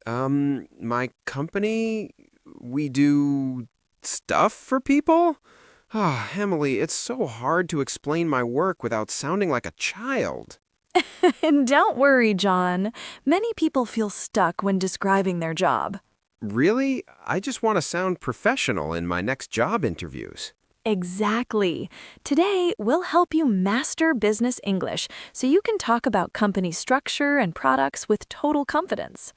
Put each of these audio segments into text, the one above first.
My company, we do stuff for people? Ah, Emily, it's so hard to explain my work without sounding like a child. And don't worry, John. Many people feel stuck when describing their job. Really? I just want to sound professional in my next job interviews. Exactly. Today, we'll help you master business English so you can talk about company structure and products with total confidence.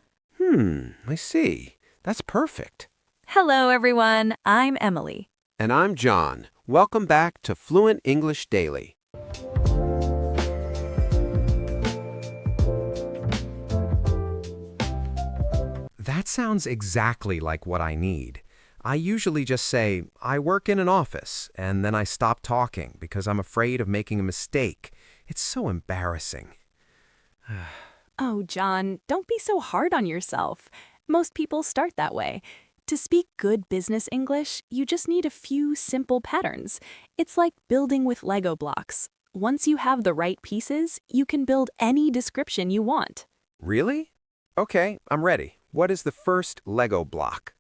I see. That's perfect. Hello, everyone. I'm Emily. And I'm John. Welcome back to Fluent English Daily. That sounds exactly like what I need. I usually just say, I work in an office, and then I stop talking because I'm afraid of making a mistake. It's so embarrassing. Oh, John, don't be so hard on yourself. Most people start that way. To speak good business English, you just need a few simple patterns. It's like building with Lego blocks. Once you have the right pieces, you can build any description you want. Really? Okay, I'm ready. What is the first Lego block?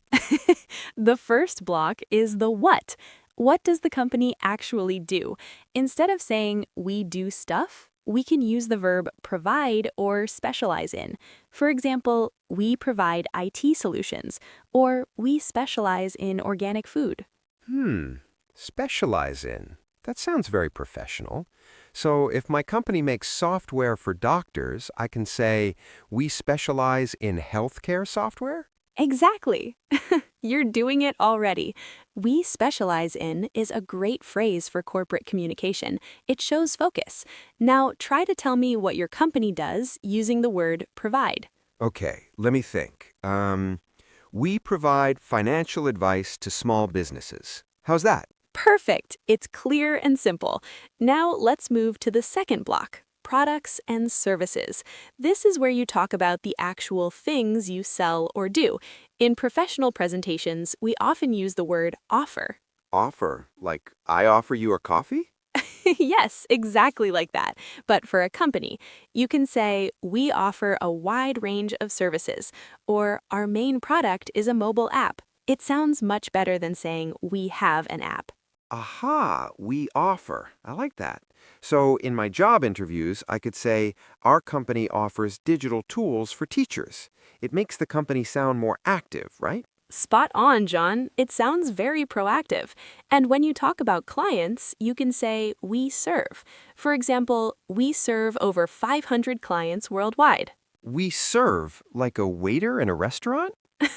The first block is the what. What does the company actually do? Instead of saying, we do stuff, we can use the verb provide or specialize in. For example, we provide IT solutions, or we specialize in organic food. Specialize in. That sounds very professional. So if my company makes software for doctors, I can say, we specialize in healthcare software? Exactly. You're doing it already. We specialize in is a great phrase for corporate communication. It shows focus. Now try to tell me what your company does using the word provide. Okay, let me think. We provide financial advice to small businesses. How's that? Perfect. It's clear and simple. Now let's move to the second block. Products and services. This is where you talk about the actual things you sell or do. In professional presentations, we often use the word offer. Offer, like I offer you a coffee? Yes, exactly like that. But for a company, you can say, we offer a wide range of services, or our main product is a mobile app. It sounds much better than saying, we have an app. Aha, we offer. I like that. So in my job interviews, I could say, our company offers digital tools for teachers. It makes the company sound more active, right? Spot on, John. It sounds very proactive. And when you talk about clients, you can say, we serve. For example, we serve over 500 clients worldwide. We serve like a waiter in a restaurant?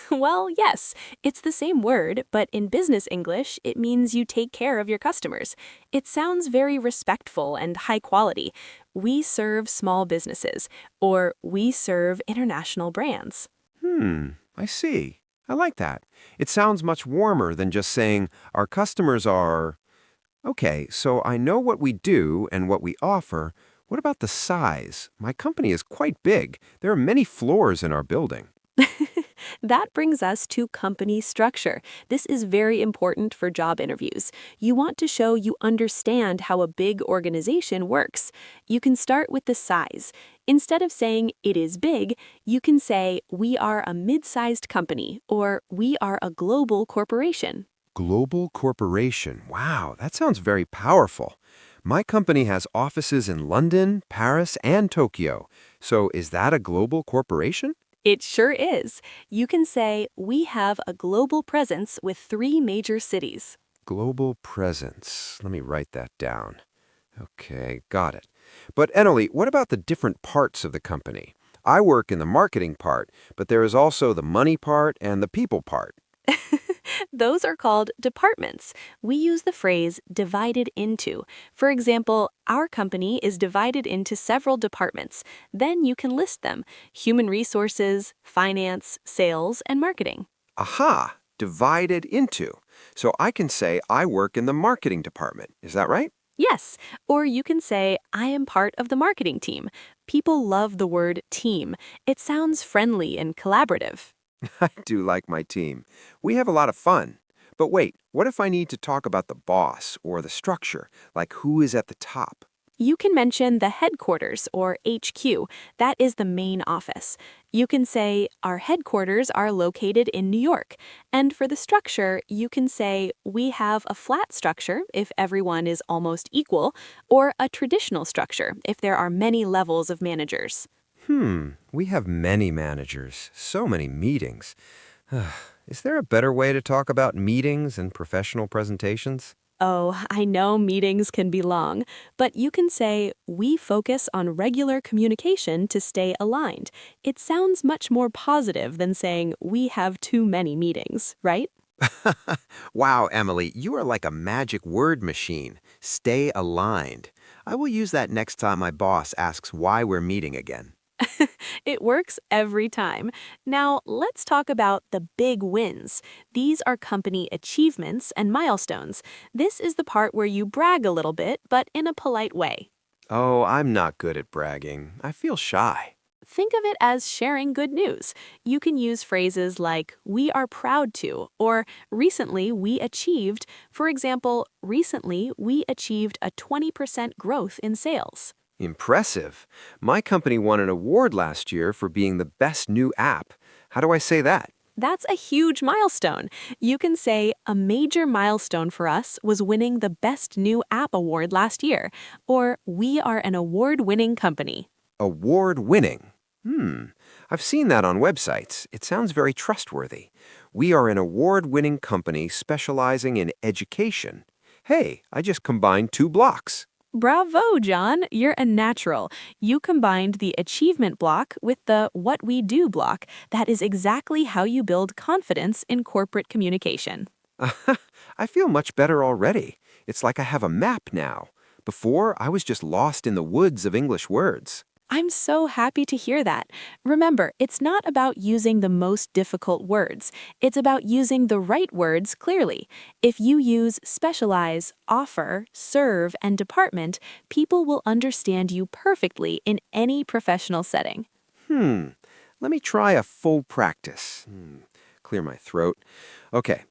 Well, yes, it's the same word, but in business English, it means you take care of your customers. It sounds very respectful and high quality. We serve small businesses, or we serve international brands. I see. I like that. It sounds much warmer than just saying, our customers are... Okay, so I know what we do and what we offer. What about the size? My company is quite big. There are many floors in our building. That brings us to company structure. This is very important for job interviews. You want to show you understand how a big organization works. You can start with the size. Instead of saying it is big, you can say we are a mid-sized company or we are a global corporation. Global corporation. Wow, that sounds very powerful. My company has offices in London, Paris, and Tokyo. So is that a global corporation? It sure is. You can say we have a global presence with 3 major cities. Global presence. Let me write that down. Okay, got it. But Emily, what about the different parts of the company? I work in the marketing part, but there is also the money part and the people part. Those are called departments. We use the phrase divided into. For example, our company is divided into several departments. Then you can list them: human resources, finance, sales, and marketing. Aha, divided into. So I can say I work in the marketing department. Is that right? Yes, or you can say, I am part of the marketing team. People love the word team. It sounds friendly and collaborative. I do like my team. We have a lot of fun. But wait, what if I need to talk about the boss or the structure, like who is at the top? You can mention the headquarters or HQ. That is the main office. You can say, our headquarters are located in New York. And for the structure, you can say, we have a flat structure if everyone is almost equal, or a traditional structure if there are many levels of managers. We have many managers, so many meetings. Is there a better way to talk about meetings and professional presentations? Oh, I know meetings can be long, but you can say, we focus on regular communication to stay aligned. It sounds much more positive than saying, we have too many meetings, right? Wow, Emily, you are like a magic word machine. Stay aligned. I will use that next time my boss asks why we're meeting again. It works every time. Now, let's talk about the big wins. These are company achievements and milestones. This is the part where you brag a little bit, but in a polite way. Oh, I'm not good at bragging. I feel shy. Think of it as sharing good news. You can use phrases like, we are proud to, or recently we achieved. For example, recently we achieved a 20% growth in sales. Impressive. My company won an award last year for being the best new app. How do I say that? That's a huge milestone. You can say, a major milestone for us was winning the Best New App Award last year, or we are an award-winning company. Award winning. I've seen that on websites. It sounds very trustworthy. We are an award winning company specializing in education. Hey, I just combined two blocks. Bravo, John. You're a natural. You combined the achievement block with the what we do block. That is exactly how you build confidence in corporate communication. I feel much better already. It's like I have a map now. Before, I was just lost in the woods of English words. I'm so happy to hear that. Remember, it's not about using the most difficult words. It's about using the right words clearly. If you use specialize, offer, serve, and department, people will understand you perfectly in any professional setting. Let me try a full practice. Clear my throat. Okay.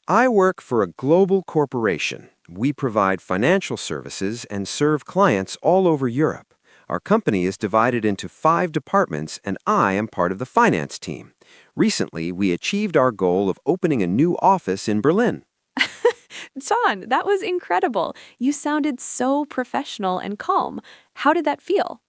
I work for a global corporation. We provide financial services and serve clients all over Europe. Our company is divided into 5 departments, and I am part of the finance team. Recently, we achieved our goal of opening a new office in Berlin. John, that was incredible. You sounded so professional and calm. How did that feel?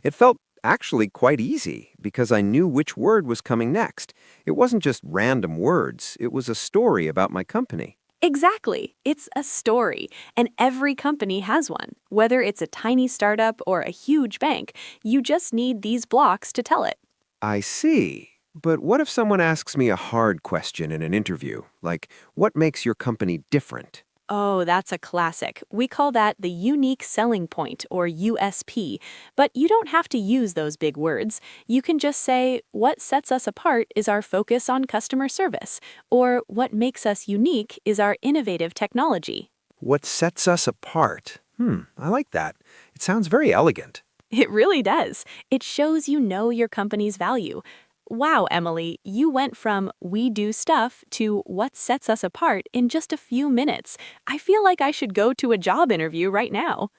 It felt actually quite easy because I knew which word was coming next. It wasn't just random words, it was a story about my company. Exactly. It's a story, and every company has one. Whether it's a tiny startup or a huge bank, you just need these blocks to tell it. I see. But what if someone asks me a hard question in an interview, like, what makes your company different? Oh, that's a classic. We call that the unique selling point, or USP. But you don't have to use those big words. You can just say, what sets us apart is our focus on customer service, or what makes us unique is our innovative technology. What sets us apart? I like that. It sounds very elegant. It really does. It shows you know your company's value. Wow, Emily, you went from we do stuff to what sets us apart in just a few minutes. I feel like I should go to a job interview right now.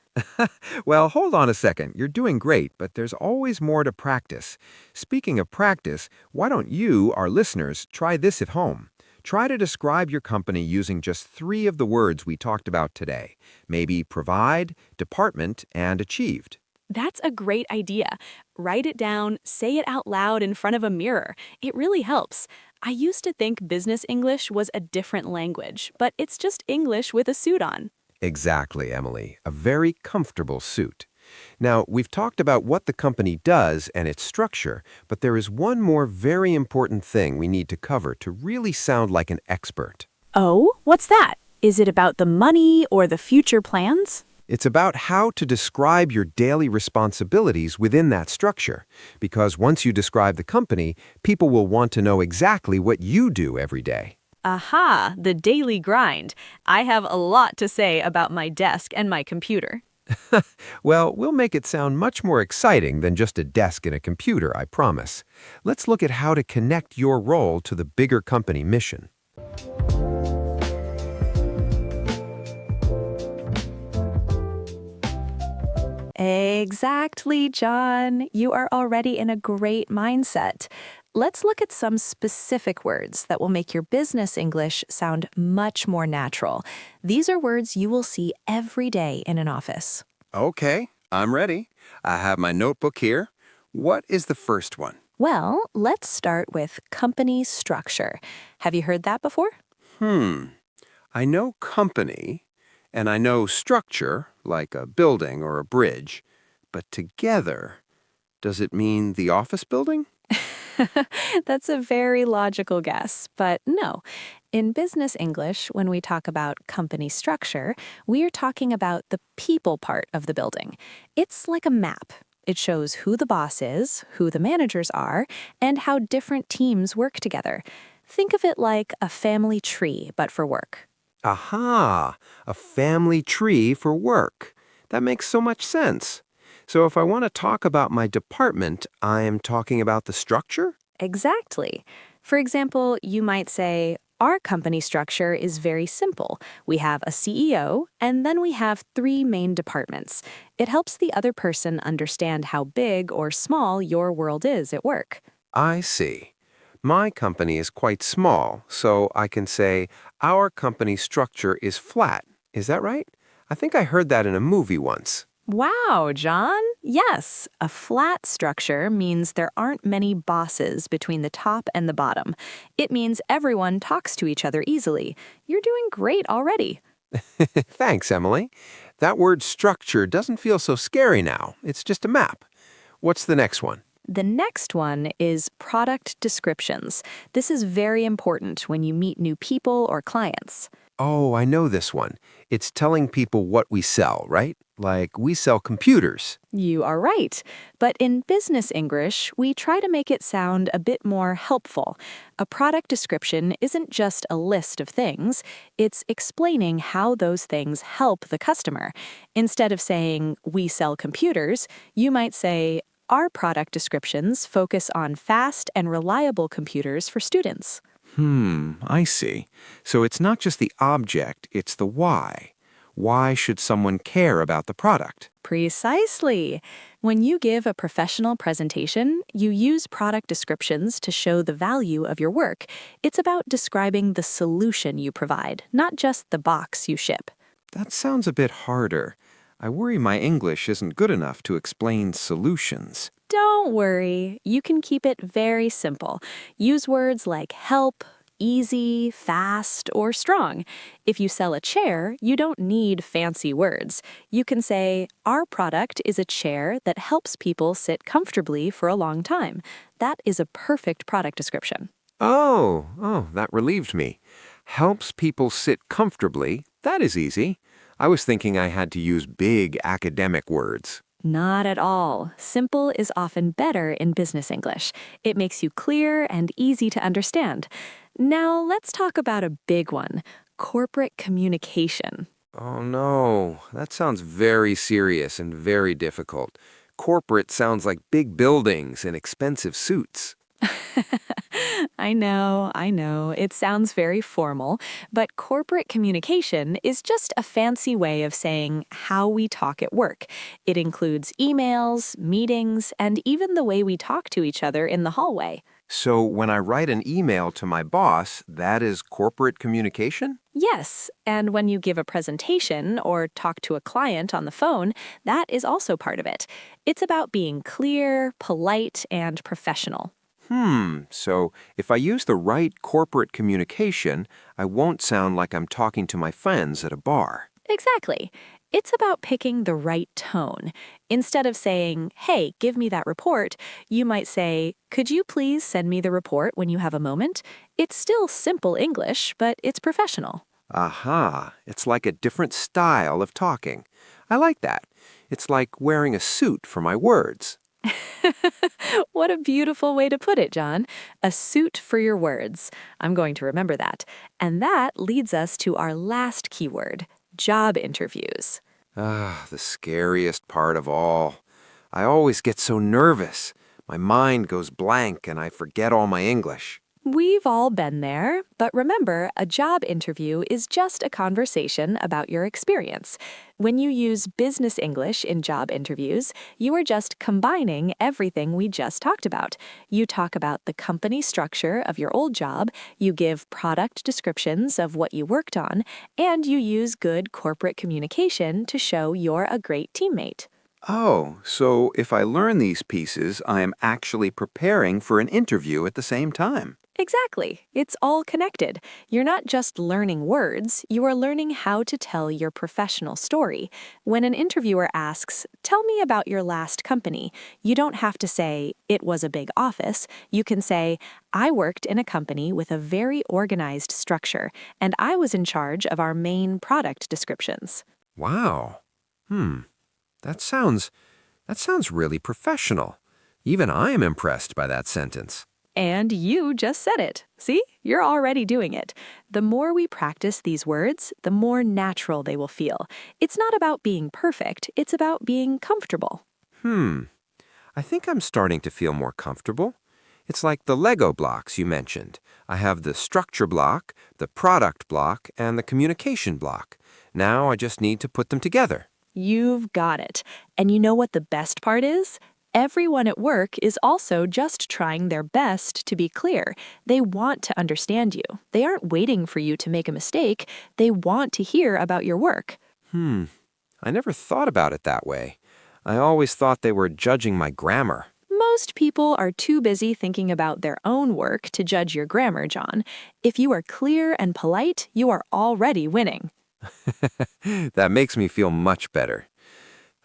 Well, hold on a second. You're doing great, but there's always more to practice. Speaking of practice, why don't you, our listeners, try this at home? Try to describe your company using just 3 of the words we talked about today. Maybe provide, department, and achieved. That's a great idea. Write it down, say it out loud in front of a mirror. It really helps. I used to think business English was a different language, but it's just English with a suit on. Exactly, Emily. A very comfortable suit. Now, we've talked about what the company does and its structure, but there is one more very important thing we need to cover to really sound like an expert. Oh, what's that? Is it about the money or the future plans? It's about how to describe your daily responsibilities within that structure, because once you describe the company, people will want to know exactly what you do every day. Aha, the daily grind. I have a lot to say about my desk and my computer. Well, we'll make it sound much more exciting than just a desk and a computer, I promise. Let's look at how to connect your role to the bigger company mission. Exactly, John. You are already in a great mindset. Let's look at some specific words that will make your business English sound much more natural. These are words you will see every day in an office. Okay, I'm ready. I have my notebook here. What is the first one? Well, let's start with company structure. Have you heard that before? Hmm. I know company, and I know structure, like a building or a bridge. But together, does it mean the office building? That's a very logical guess, but no. In business English, when we talk about company structure, we are talking about the people part of the building. It's like a map. It shows who the boss is, who the managers are, and how different teams work together. Think of it like a family tree, but for work. Aha! A family tree for work. That makes so much sense. So if I want to talk about my department, I am talking about the structure? Exactly. For example, you might say, our company structure is very simple. We have a CEO, and then we have three main departments. It helps the other person understand how big or small your world is at work. I see. My company is quite small, so I can say our company structure is flat. Is that right? I think I heard that in a movie once. Wow, John. Yes, a flat structure means there aren't many bosses between the top and the bottom. It means everyone talks to each other easily. You're doing great already. Thanks, Emily. That word structure doesn't feel so scary now. It's just a map. What's the next one? The next one is product descriptions. This is very important when you meet new people or clients. Oh, I know this one. It's telling people what we sell, right? Like we sell computers. You are right. But in business English, we try to make it sound a bit more helpful. A product description isn't just a list of things, it's explaining how those things help the customer. Instead of saying, we sell computers, you might say, our product descriptions focus on fast and reliable computers for students. I see. So it's not just the object, it's the why. Why should someone care about the product? Precisely. When you give a professional presentation, you use product descriptions to show the value of your work. It's about describing the solution you provide, not just the box you ship. That sounds a bit harder. I worry my English isn't good enough to explain solutions. Don't worry, you can keep it very simple. Use words like help, easy, fast, or strong. If you sell a chair, you don't need fancy words. You can say, our product is a chair that helps people sit comfortably for a long time. That is a perfect product description. Oh, that relieved me. Helps people sit comfortably. That is easy. I was thinking I had to use big academic words. Not at all. Simple is often better in business English. It makes you clear and easy to understand. Now, let's talk about a big one, corporate communication. Oh no, that sounds very serious and very difficult. Corporate sounds like big buildings and expensive suits. I know. It sounds very formal, but corporate communication is just a fancy way of saying how we talk at work. It includes emails, meetings, and even the way we talk to each other in the hallway. So when I write an email to my boss, that is corporate communication? Yes, and when you give a presentation or talk to a client on the phone, that is also part of it. It's about being clear, polite, and professional. So if I use the right corporate communication, I won't sound like I'm talking to my friends at a bar. Exactly. It's about picking the right tone. Instead of saying, hey, give me that report, you might say, could you please send me the report when you have a moment? It's still simple English, but it's professional. Aha, it's like a different style of talking. I like that. It's like wearing a suit for my words. What a beautiful way to put it, John. A suit for your words. I'm going to remember that. And that leads us to our last keyword, job interviews. The scariest part of all. I always get so nervous. My mind goes blank and I forget all my English. We've all been there, but remember, a job interview is just a conversation about your experience. When you use business English in job interviews, you are just combining everything we just talked about. You talk about the company structure of your old job, you give product descriptions of what you worked on, and you use good corporate communication to show you're a great teammate. Oh, so if I learn these pieces, I am actually preparing for an interview at the same time. Exactly. It's all connected. You're not just learning words, you are learning how to tell your professional story. When an interviewer asks, "Tell me about your last company," you don't have to say, "It was a big office." You can say, "I worked in a company with a very organized structure, and I was in charge of our main product descriptions." Wow. Hmm. That sounds that sounds really professional. Even I am impressed by that sentence. And you just said it. See? You're already doing it. The more we practice these words, the more natural they will feel. It's not about being perfect, it's about being comfortable. I think I'm starting to feel more comfortable. It's like the Lego blocks you mentioned. I have the structure block, the product block, and the communication block. Now I just need to put them together. You've got it. And you know what the best part is? Everyone at work is also just trying their best to be clear. They want to understand you. They aren't waiting for you to make a mistake. They want to hear about your work. I never thought about it that way. I always thought they were judging my grammar. Most people are too busy thinking about their own work to judge your grammar, John. If you are clear and polite, you are already winning. That makes me feel much better.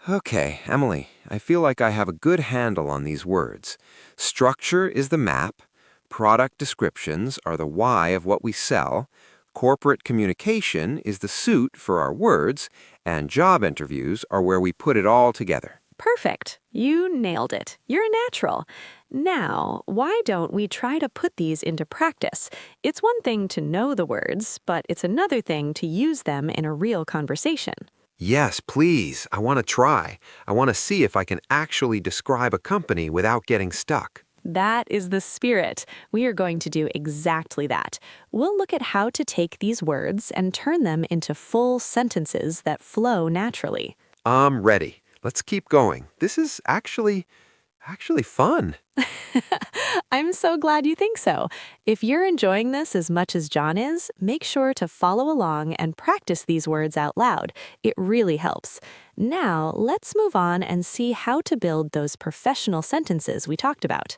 Okay, Emily, I feel like I have a good handle on these words. Structure is the map, product descriptions are the why of what we sell, corporate communication is the suit for our words, and job interviews are where we put it all together. Perfect. You nailed it. You're a natural. Now, why don't we try to put these into practice? It's one thing to know the words, but it's another thing to use them in a real conversation. Yes, please. I want to try. I want to see if I can actually describe a company without getting stuck. That is the spirit. We are going to do exactly that. We'll look at how to take these words and turn them into full sentences that flow naturally. I'm ready. Let's keep going. This is actually fun. I'm so glad you think so. If you're enjoying this as much as John is, make sure to follow along and practice these words out loud. It really helps. Now, let's move on and see how to build those professional sentences we talked about.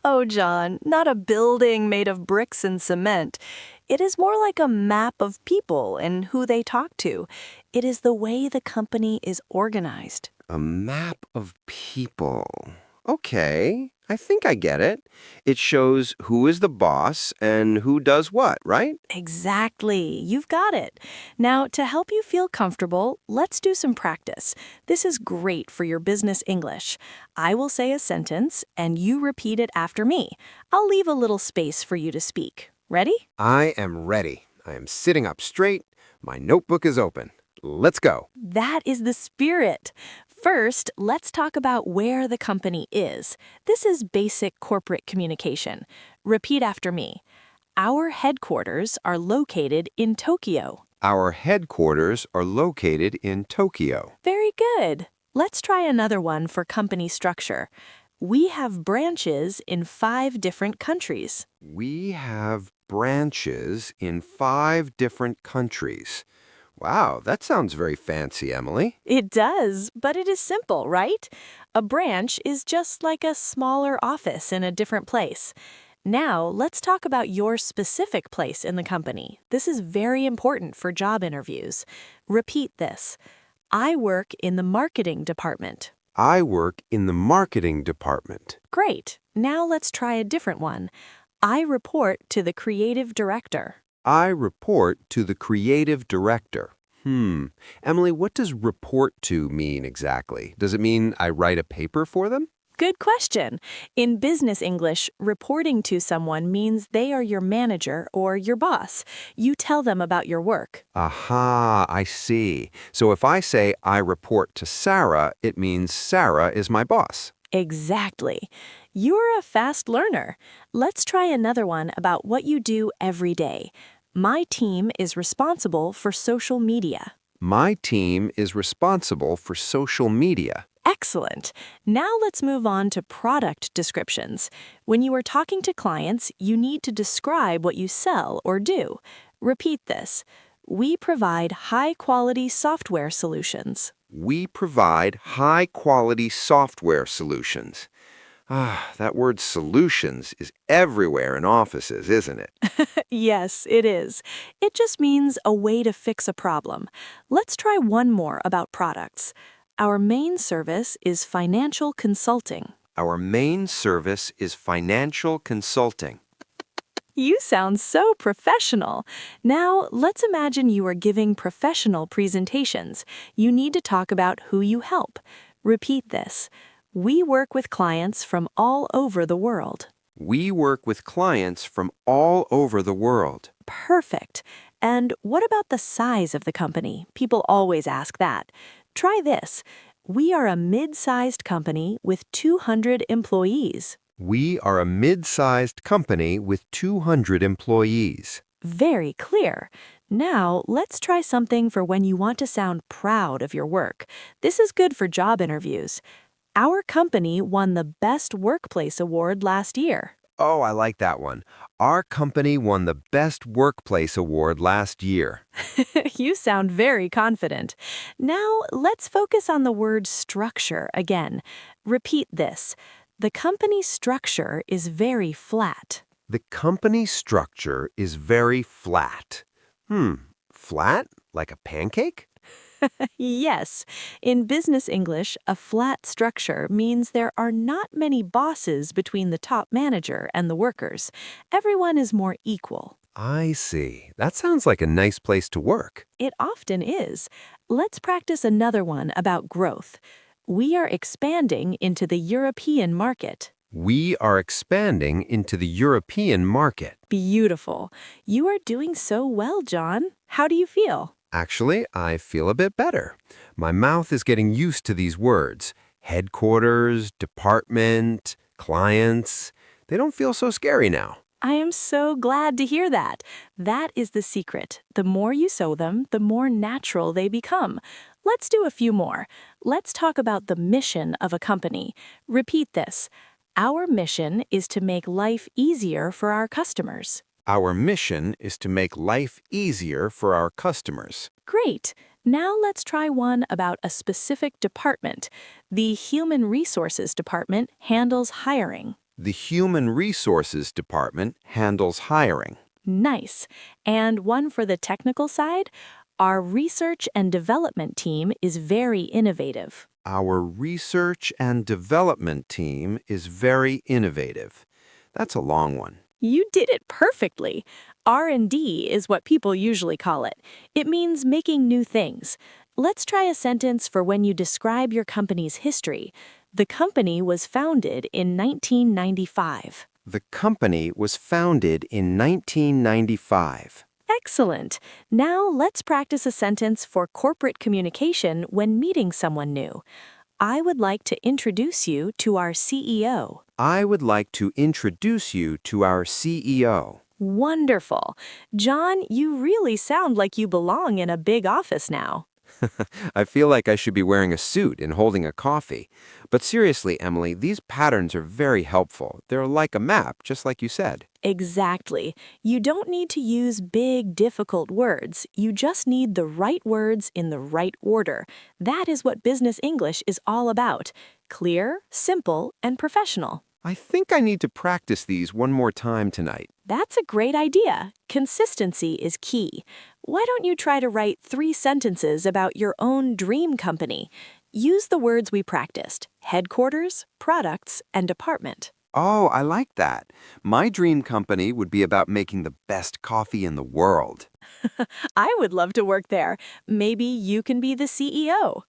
Oh, John, not a building made of bricks and cement. It is more like a map of people and who they talk to. It is the way the company is organized. A map of people. Okay, I think I get it. It shows who is the boss and who does what, right? Exactly. You've got it. Now, to help you feel comfortable, let's do some practice. This is great for your business English. I will say a sentence, and you repeat it after me. I'll leave a little space for you to speak. Ready? I am ready. I am sitting up straight. My notebook is open. Let's go. That is the spirit. First, let's talk about where the company is. This is basic corporate communication. Repeat after me. Our headquarters are located in Tokyo. Our headquarters are located in Tokyo. Very good. Let's try another one for company structure. We have branches in 5 different countries. We have branches in 5 different countries. Wow, that sounds very fancy, Emily. It does, but it is simple, right? A branch is just like a smaller office in a different place. Now, let's talk about your specific place in the company. This is very important for job interviews. Repeat this. I work in the marketing department. I work in the marketing department. Great. Now let's try a different one. I report to the creative director. I report to the creative director. Emily, what does report to mean exactly? Does it mean I write a paper for them? Good question. In business English, reporting to someone means they are your manager or your boss. You tell them about your work. Aha, I see. So if I say I report to Sarah, it means Sarah is my boss. Exactly. You're a fast learner. Let's try another one about what you do every day. My team is responsible for social media. My team is responsible for social media. Excellent. Now let's move on to product descriptions. When you are talking to clients, you need to describe what you sell or do. Repeat this. We provide high-quality software solutions. We provide high-quality software solutions. That word solutions is everywhere in offices, isn't it? Yes, it is. It just means a way to fix a problem. Let's try one more about products. Our main service is financial consulting. Our main service is financial consulting. You sound so professional. Now, let's imagine you are giving professional presentations. You need to talk about who you help. Repeat this. We work with clients from all over the world. We work with clients from all over the world. Perfect. And what about the size of the company? People always ask that. Try this. We are a mid-sized company with 200 employees. We are a mid-sized company with 200 employees. Very clear. Now, let's try something for when you want to sound proud of your work. This is good for job interviews. Our company won the Best Workplace Award last year. Oh, I like that one. Our company won the Best Workplace Award last year. You sound very confident. Now, let's focus on the word structure again. Repeat this. The company structure is very flat. The company structure is very flat. Flat? Like a pancake? Yes, in business English, a flat structure means there are not many bosses between the top manager and the workers. Everyone is more equal. I see. That sounds like a nice place to work. It often is. Let's practice another one about growth. We are expanding into the European market. We are expanding into the European market. Beautiful. You are doing so well, John. How do you feel? Actually, I feel a bit better. My mouth is getting used to these words. Headquarters, department, clients. They don't feel so scary now. I am so glad to hear that. That is the secret. The more you sow them, the more natural they become. Let's do a few more. Let's talk about the mission of a company. Repeat this. Our mission is to make life easier for our customers. Our mission is to make life easier for our customers. Great. Now let's try one about a specific department. The Human Resources Department handles hiring. The Human Resources Department handles hiring. Nice. And one for the technical side? Our research and development team is very innovative. Our research and development team is very innovative. That's a long one. You did it perfectly. R&D is what people usually call it. It means making new things. Let's try a sentence for when you describe your company's history. The company was founded in 1995. The company was founded in 1995. Excellent. Now let's practice a sentence for corporate communication when meeting someone new. I would like to introduce you to our CEO. I would like to introduce you to our CEO. Wonderful. John, you really sound like you belong in a big office now. I feel like I should be wearing a suit and holding a coffee. But seriously, Emily, these patterns are very helpful. They're like a map, just like you said. Exactly. You don't need to use big, difficult words. You just need the right words in the right order. That is what business English is all about. Clear, simple, and professional. I think I need to practice these one more time tonight. That's a great idea. Consistency is key. Why don't you try to write 3 sentences about your own dream company? Use the words we practiced: headquarters, products, and department. Oh, I like that. My dream company would be about making the best coffee in the world. I would love to work there. Maybe you can be the CEO.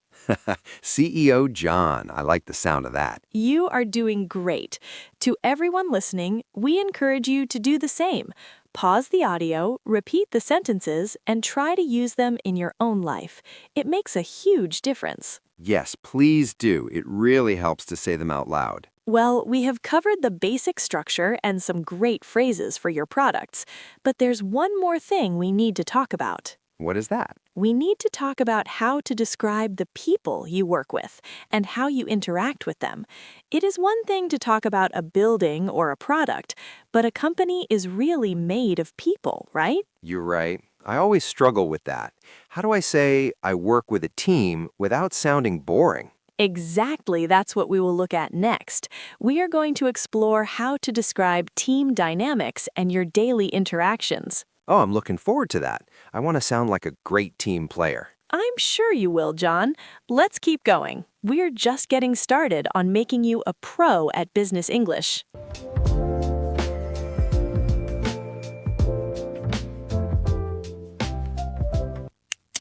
CEO John. I like the sound of that. You are doing great. To everyone listening, we encourage you to do the same. Pause the audio, repeat the sentences, and try to use them in your own life. It makes a huge difference. Yes, please do. It really helps to say them out loud. Well, we have covered the basic structure and some great phrases for your products, but there's one more thing we need to talk about. What is that? We need to talk about how to describe the people you work with and how you interact with them. It is one thing to talk about a building or a product, but a company is really made of people, right? You're right. I always struggle with that. How do I say I work with a team without sounding boring? Exactly, that's what we will look at next. We are going to explore how to describe team dynamics and your daily interactions. Oh, I'm looking forward to that. I want to sound like a great team player. I'm sure you will, John. Let's keep going. We're just getting started on making you a pro at business English.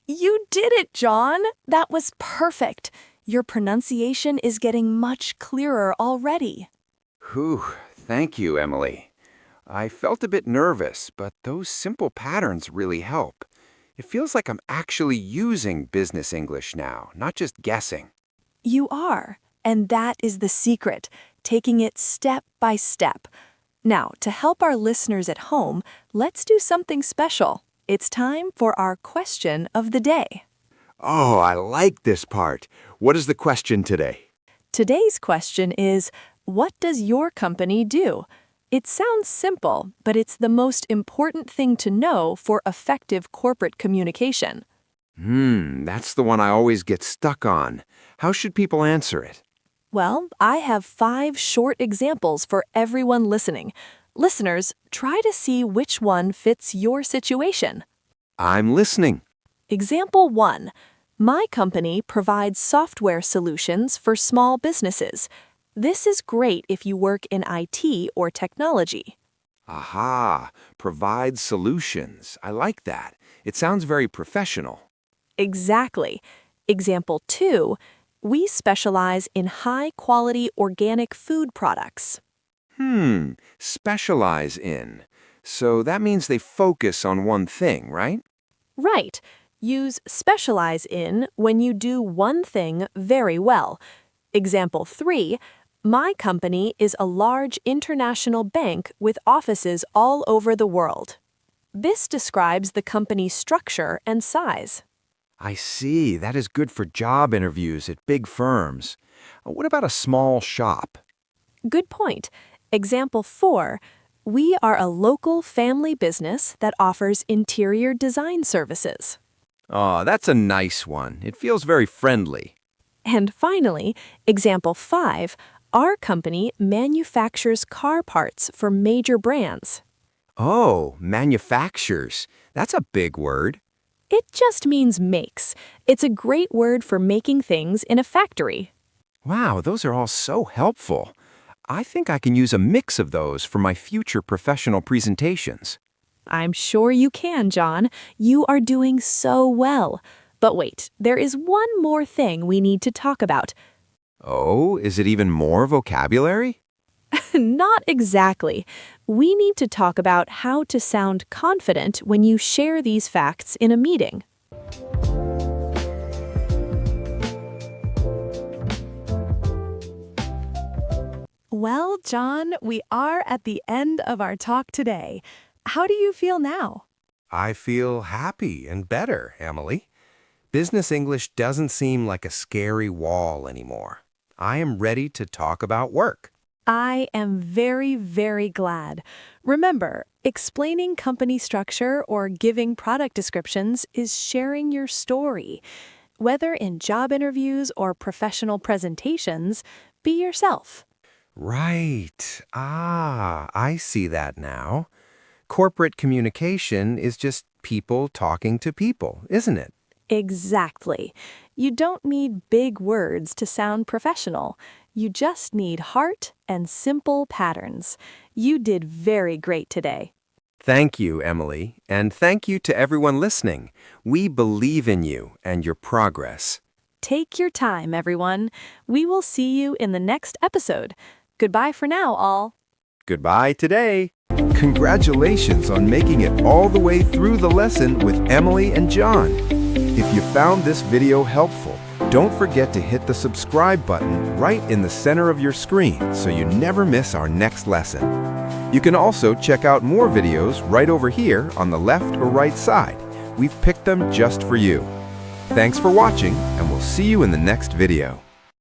You did it, John! That was perfect. Your pronunciation is getting much clearer already. Whew, thank you, Emily. I felt a bit nervous, but those simple patterns really help. It feels like I'm actually using business English now, not just guessing. You are, and that is the secret, taking it step by step. Now, to help our listeners at home, let's do something special. It's time for our question of the day. Oh, I like this part. What is the question today? Today's question is, what does your company do? It sounds simple, but it's the most important thing to know for effective corporate communication. That's the one I always get stuck on. How should people answer it? Well, I have 5 short examples for everyone listening. Listeners, try to see which one fits your situation. I'm listening. Example 1. My company provides software solutions for small businesses. This is great if you work in IT or technology. Aha, provide solutions. I like that. It sounds very professional. Exactly. Example 2. We specialize in high-quality organic food products. Specialize in. So that means they focus on one thing, right? Right. Use specialize in when you do one thing very well. Example 3. My company is a large international bank with offices all over the world. This describes the company's structure and size. I see. That is good for job interviews at big firms. What about a small shop? Good point. Example 4. We are a local family business that offers interior design services. Oh, that's a nice one. It feels very friendly. And finally, example 5. Our company manufactures car parts for major brands. Oh, manufactures. That's a big word. It just means makes. It's a great word for making things in a factory. Wow, those are all so helpful. I think I can use a mix of those for my future professional presentations. I'm sure you can, John. You are doing so well. But wait, there is one more thing we need to talk about. Oh, is it even more vocabulary? Not exactly. We need to talk about how to sound confident when you share these facts in a meeting. Well, John, we are at the end of our talk today. How do you feel now? I feel happy and better, Emily. Business English doesn't seem like a scary wall anymore. I am ready to talk about work. I am very, very glad. Remember, explaining company structure or giving product descriptions is sharing your story. Whether in job interviews or professional presentations, be yourself. Right. I see that now. Corporate communication is just people talking to people, isn't it? Exactly. You don't need big words to sound professional. You just need heart and simple patterns. You did very great today. Thank you, Emily, and thank you to everyone listening. We believe in you and your progress. Take your time, everyone. We will see you in the next episode. Goodbye for now, all. Goodbye today. Congratulations on making it all the way through the lesson with Emily and John. If you found this video helpful, don't forget to hit the subscribe button right in the center of your screen so you never miss our next lesson. You can also check out more videos right over here on the left or right side. We've picked them just for you. Thanks for watching, and we'll see you in the next video.